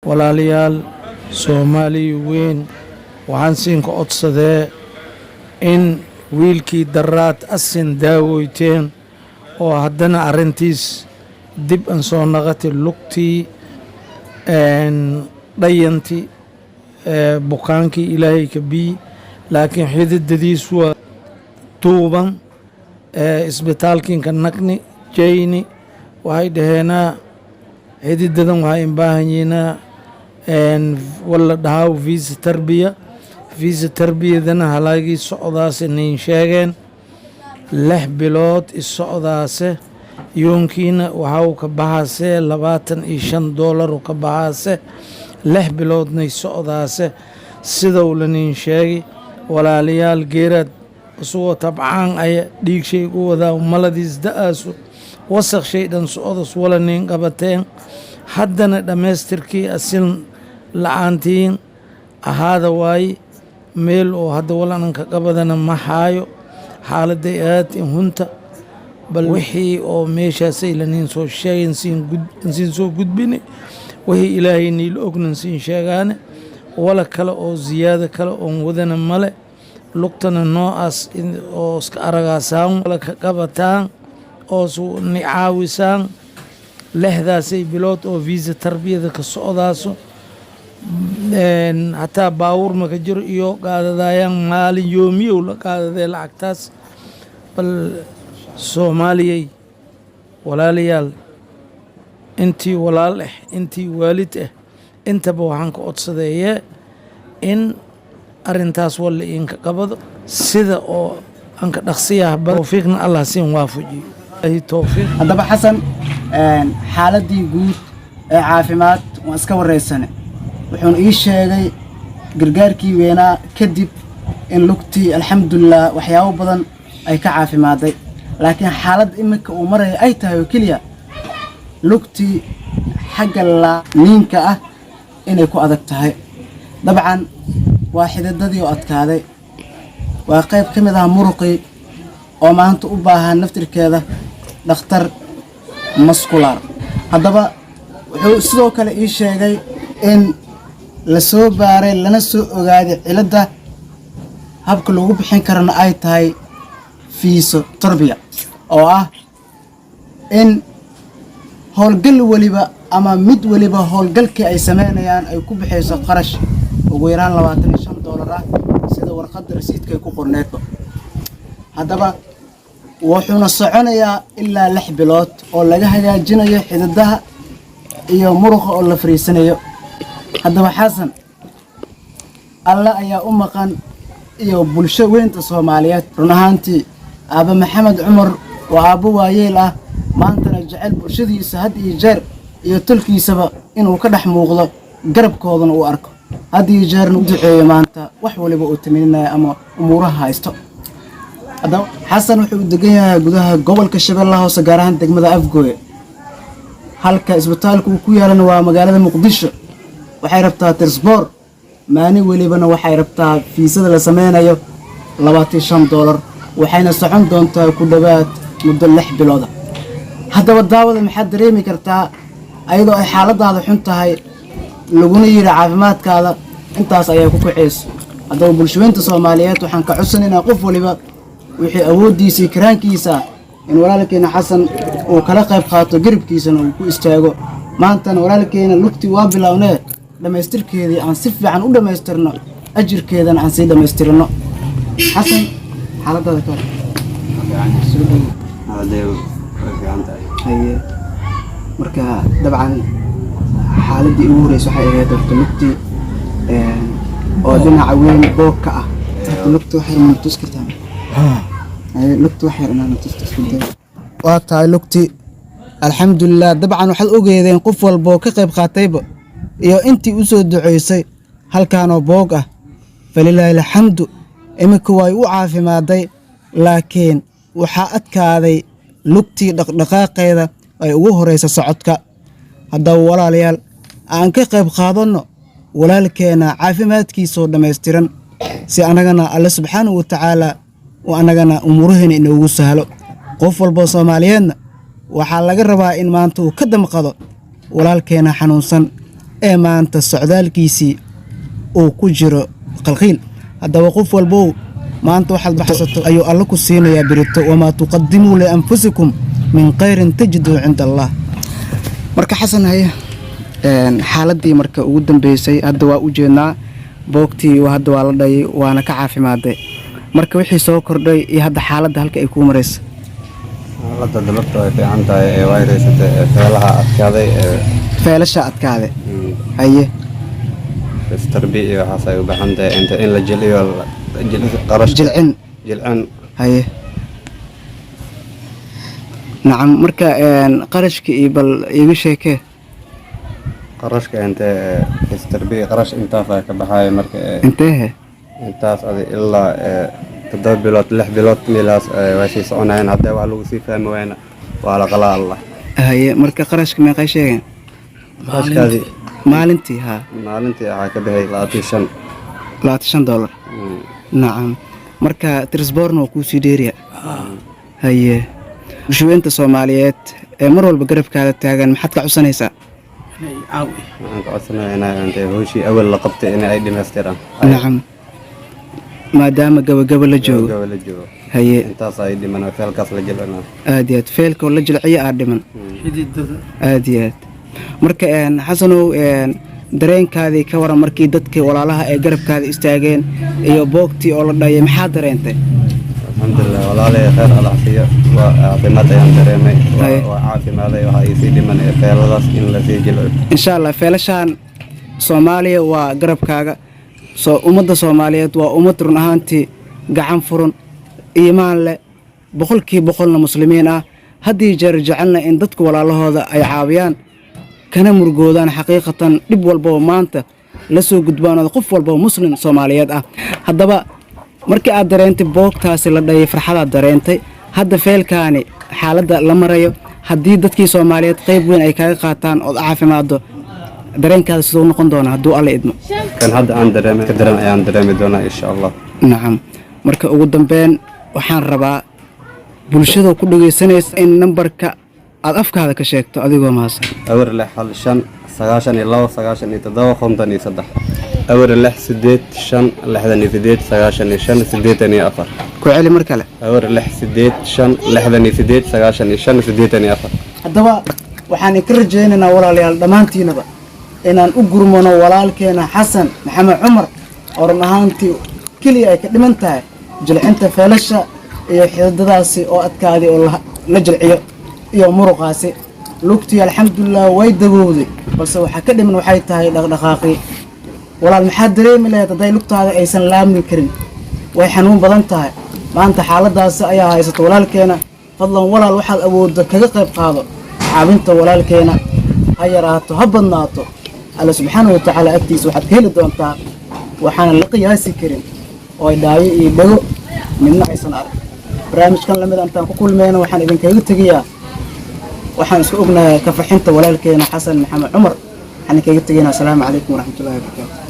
walaalayaal Soomaali weyn waxaan siinka codsadee in wiilkii daraad asin daawoyteen oo haddana arrintiis dib an soo naqati lugtii dhayanti bukaankii ilaahay ka bii laakiin xididadiis waa tuuban isbitaalkiinka naqni jayni waxay dhaheenaa xididadan waxay baahanyiinaa wala dhahaa visa tarbiyadana halaagii socdaase nin sheegeen 6 bilood isocdaase yoonkiina waxaa ka baxaase $25 ka baxaase 6 biloodnay socdaase sida uu la nin sheegi walaalayaal geerad isagoo tabcaan aya dhiig shay u wadaa maladiis da'aasu wasakh shay dhan socdas wala nin qabateen haddana dhammaystirkii asil la'aantiin ahaada waaye meel oo hadda walananka qabadana ma haayo xaaladay aad in hunta bal wixii oo meeshaasay lanin soo sheegeen siin soo gudbine wixii ilaahay niil ognan siin sheegaane wala kale oo ziyaado kale oon wadana male lugtana noocaas oo iska aragaasaan wala ka qabataan oo ni caawisaan 6daasay bilood oo visa tarbiyada ka socdaaso hataa baawur maka jiro iyo qaadadaayaan maalin yoomiyow la qaadadee lacagtaas bal soomaaliyey walaalayaal intii walaal ah intii waalid ah intaba waxaan ka codsadeeyee in arrintaas walla iinka qabado sida oo anka dhaqsiyaha tawfiiqna allah siin waafajiyo tawfiiq haddaba xasan xaaladii guud ee caafimaad waan iska wareysane wuxuuna ii sheegay gargaarkii weynaa kadib in lugtii alxamdulilah waxyaabo badan ay ka caafimaaday laakiin xaalad iminka uu maraya ay tahay oo keliya lugtii xagga niinka ah inay ku adag tahay dabcan waa xididadii oo adkaaday waa qayb ka mid ah muruqii oo maanta u baahan naftirkeeda dhakhtar muscular haddaba wuxuu sidoo kale ii sheegay in la soo baaray lana soo ogaaday ciladda habka lagu bixin karana ay tahay fiiso tarbiya oo ah in howlgal waliba ama mid waliba howlgalkii ay sameynayaan ay ku bixayso qarash ugu yaraan $25 ah sida warqadda rasiidka ay ku qorneedba haddaba wuxuuna soconayaa ilaa 6 bilood oo laga hagaajinayo xididaha iyo muruqa oo la fariisanayo haddaba xasan alla ayaa u maqan iyo bulsho weynta Soomaaliyeed run ahaantii aaba maxamed cumar waa aabo waayeel ah maantana jecel bulshadiisa had iyo jeer iyo tulkiisaba inuu ka dhex muuqdo garabkoodana uu arko had iyo jeerna u duceeyo maanta wax waliba uu taminaya ama umuuraha haysto haddaba xasan wuxuu degan yahay gudaha gobolka Shabeellaha Hoose gaar ahaan degmada Afgooye halka isbitaalku uu ku yaalana waa magaalada Muqdisho waxay rabtaa tirsboor maani walibana waxay rabtaa fiisada la sameynayo $25 waxayna socon doontaa ku dhawaad muddo 6 bilood haddaba daawada maxaad dareemi kartaa ayadoo ay xaaladaada xun tahay laguna yiri caafimaadkaada intaas ayaa ku kacayso haddaba bulshooyinta Soomaaliyeed waxaan ka codsanaynaa qof waliba wixii awoodiisa karaankiisa in walaalkeena xasan uu kala qayb qaato garabkiisana uu ku istaago maantana walaalkeena lugtii waa bilownee dhamaystirkeedii aan si fiican u dhamaystirno ajirkeedana aan sii dhamaystirno xasan xaaladaada ka haye marka dabcan xaaladii ugu horeysa waxay ahayd lugtii oo dhinaca weyn boogka ah lugtii waxay mutus kartaa lugtii waxay inaan mutus kartaa waa tahay lugtii alxamdulilah dabcan waxaad ogeedeen qof walba oo ka qayb qaatayba iyo intii u soo duceysay halkaanoo boog ah falilaahi alxamdu iminka way u caafimaaday laakiin waxaa adkaaday lugtii dhaqdhaqaaqeeda ay ugu horeysa socodka haddaba walaalayaal aan ka qayb qaadanno walaalkeena caafimaadkiisoo dhammaystiran si annagana alle subxaanahu wa tacaala oo annagana umuuraheena inoogu sahlo qof walboo Soomaaliyeedna waxaa laga rabaa in maanta uu ka damqado walaalkeena xanuunsan ee maanta socdaalkiisii uu ku jiro qalqiil. haddaba qof walbow maanta waxaad baxsato ayuu alla ku siinayaa birito, wamaa tuqadimuu lianfusikum min khayrin tajiduu cinda allah. marka xasan haye xaaladii marka ugu dambeysay hadda waa u jeednaa, boogtii hadda waa la dhayay waana ka caafimaaday. marka wixii soo kordhay iyo hadda xaaladda halka ay kuu maraysa. xaaladda dalabta way fiican tahay, ee way reysatay, feelaha adkaaday, feelasha adkaaday. haye istarbi iyo waxaas ay u baahan tahay inta in la jiliyo qarash jilcin. haye nacam. marka qarashka iyo bal iiga sheekee. qarashka inta istarbi qarash intaas ay ka baxay marka inteehe intaas ilaa 7 bilood 6 bilood meelaas way sii soconayaan. hadda wax lagu sii fahmi wayna waa la qalaa Allah. haye marka qarashka meeqay sheegeen qarashkaadi maalintii? maalintii waxaa ka baxay $25. nacam. marka trisborn waa kuu sii dheeriya. haye bulshooyinta Soomaaliyeed ee mar walba garabkaada taagan maxaad ka codsanaysaa? waxaan ka codsanaynaa inta hooshii awal la qabtay in ay dhimaystiraan. nacam. maadaama gabagaba la joogo. haye intaas ay dhiman feelkaas la jilcina. aad iyo aad feelkoo la jilciyo aad dhiman. aad iyo aad. marka xasanow dareenkaadii ka waran markii dadkii walaalaha ee garabkaada istaageen iyo boogtii oo la dhayay maxaa dareentay? alxamdulilah walaalay khayr alaxsiyo waa caafimaad ayaan dareemay. waa caafimaaday waxa ay sii dhiman feeladaas in la sii jilco insha allah. feelashaan Soomaaliya waa garabkaaga. ummadda Soomaaliyeed waa ummad run ahaantii gacan furan, iimaan leh, 100% muslimiin ah. haddii jeer jecelna in dadku walaalahooda ay caawiyaan kana murgoodaan xaqiiqatan dhib walba maanta la soo gudbaan qof walba muslim Soomaaliyeed ah. haddaba markii aad dareentay boogtaasi la dhayay farxadaad dareentay, hadda feelkaani xaaladda la marayo haddii dadkii Soomaaliyeed qayb weyn ay kaga qaataan oo caafimaado, dareenkaada sidoo noqon doona hadduu alla idmo? kan hadda aan dareemay ka daran ayaan dareemi doonaa insha Allah. nacam. marka ugu dambeyn waxaan rabaa bulshada ku dhageysanaysa in nambarka aad afkaada ka sheegto adigoo mahadsan. awr 6 92 97 53 awr 6 8 5 68 95 ku celi mar kale. awr 6 8 5 68 95 haddaba waxaan ka rajaynaynaa walaalayaal dhammaantiinaba inaan u gurmano walaalkeena xasan maxamed cumar oo run ahaantii keliya ay ka dhiman tahay jilcinta feelasha iyo xididadaasi oo adkaadii oo la jilciyo iyo muruqaasi. lugtii alxamdulilah way daboowday, balse waxaa ka dhiman waxay tahay dhaqdhaqaaqii. walaal maxaad dareemi lahayd hadday lugtaada aysan laami karin? way xanuun badan tahay. maanta xaaladaasi ayaa haysata walaalkeena. fadlan walaal waxaad awoodda kaga qayb qaado caawinta walaalkeena, ha yaraato ha badnaato. alla subxaanahu watacaala agtiisa waxaad ka heli doontaa waxaana la qiyaasi karin oo ay dhaayo iyo dhago midna aysan arag. barnaamijkan lamid intaan ku kulmayna waxaan idinkaga tegayaa, waxaan isku ognahay ka farxinta walaalkeena xasan maxamed cumar. waxaan idinkaga tegaynaa. asalaamu calaykum waraxmatullahi wabarakaatu.